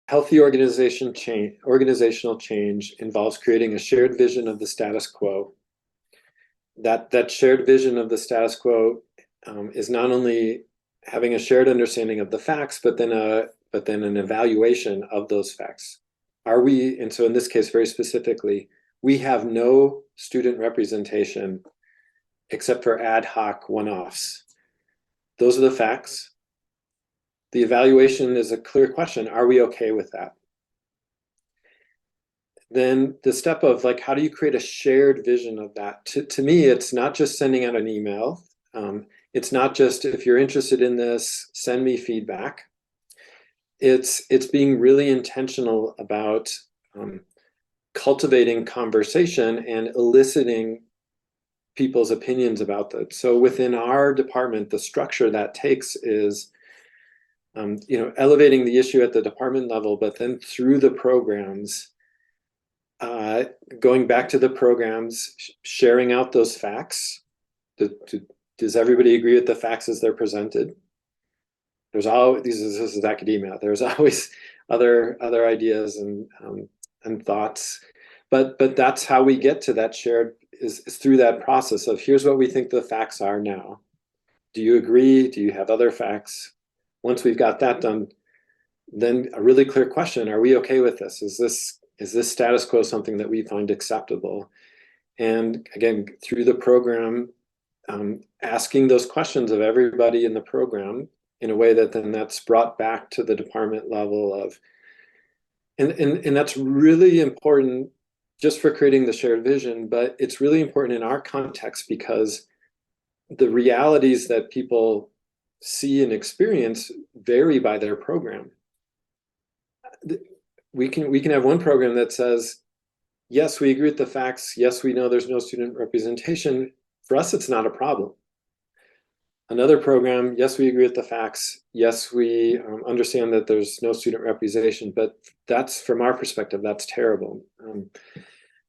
healthy organizational change involves creating a shared vision of the status quo. That shared vision of the status quo is not only having a shared understanding of the facts, but then an evaluation of those facts. Are we, and so in this case, very specifically, we have no student representation except for ad hoc one-offs. Those are the facts. The evaluation is a clear question. Are we okay with that? Then the step of like, how do you create a shared vision of that? To me, it's not just sending out an email. It's not just, if you're interested in this, send me feedback. It's being really intentional about cultivating conversation and eliciting people's opinions about that. So within our department, the structure that takes is elevating the issue at the department level, but then through the programs, going back to the programs, sharing out those facts. Does everybody agree with the facts as they're presented? There's always, this is academia. There's always other ideas and thoughts, but that's how we get to that shared is through that process of here's what we think the facts are now. Do you agree? Do you have other facts? Once we've got that done, then a really clear question: are we okay with this? Is this status quo something that we find acceptable? And again, through the program, asking those questions of everybody in the program in a way that then that's brought back to the department level of, and that's really important just for creating the shared vision, but it's really important in our context because the realities that people see and experience vary by their program. We can have one program that says, yes, we agree with the facts. Yes, we know there's no student representation. For us, it's not a problem. Another program, yes, we agree with the facts. Yes, we understand that there's no student representation, but that's, from our perspective, that's terrible.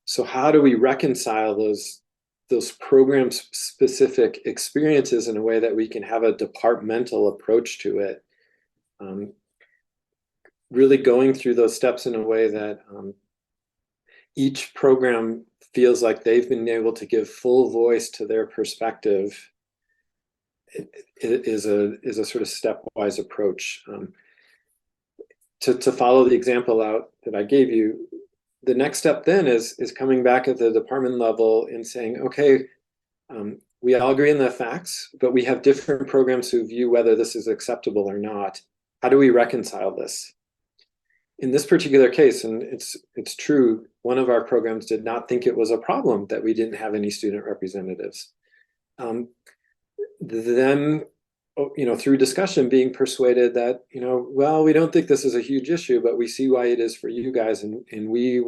So how do we reconcile those program-specific experiences in a way that we can have a departmental approach to it? Really going through those steps in a way that each program feels like they've been able to give full voice to their perspective. It is a sort of stepwise approach. To follow the example out that I gave you, the next step then is coming back at the department level and saying, okay, we all agree on the facts, but we have different programs who view whether this is acceptable or not. How do we reconcile this? In this particular case, and it's true, one of our programs did not think it was a problem that we didn't have any student representatives. Then, through discussion, being persuaded that, well, we don't think this is a huge issue, but we see why it is for you guys, and we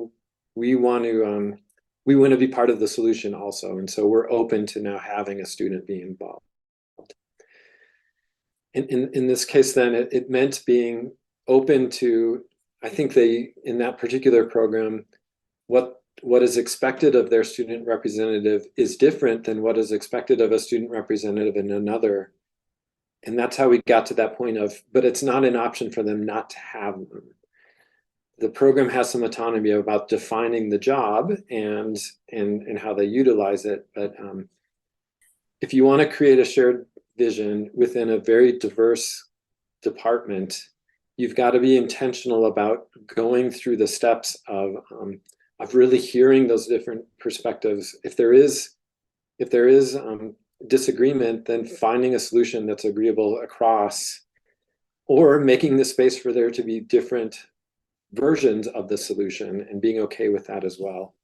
want to be part of the solution also, and so we're open to now having a student be involved. In this case, then it meant being open to, I think in that particular program, what is expected of their student representative is different than what is expected of a student representative in another. And that's how we got to that point of, but it's not an option for them not to have them. The program has some autonomy about defining the job and how they utilize it. But if you want to create a shared vision within a very diverse department, you've got to be intentional about going through the steps of really hearing those different perspectives. If there is disagreement, then finding a solution that's agreeable across, or making the space for there to be different versions of the solution and being okay with that as well.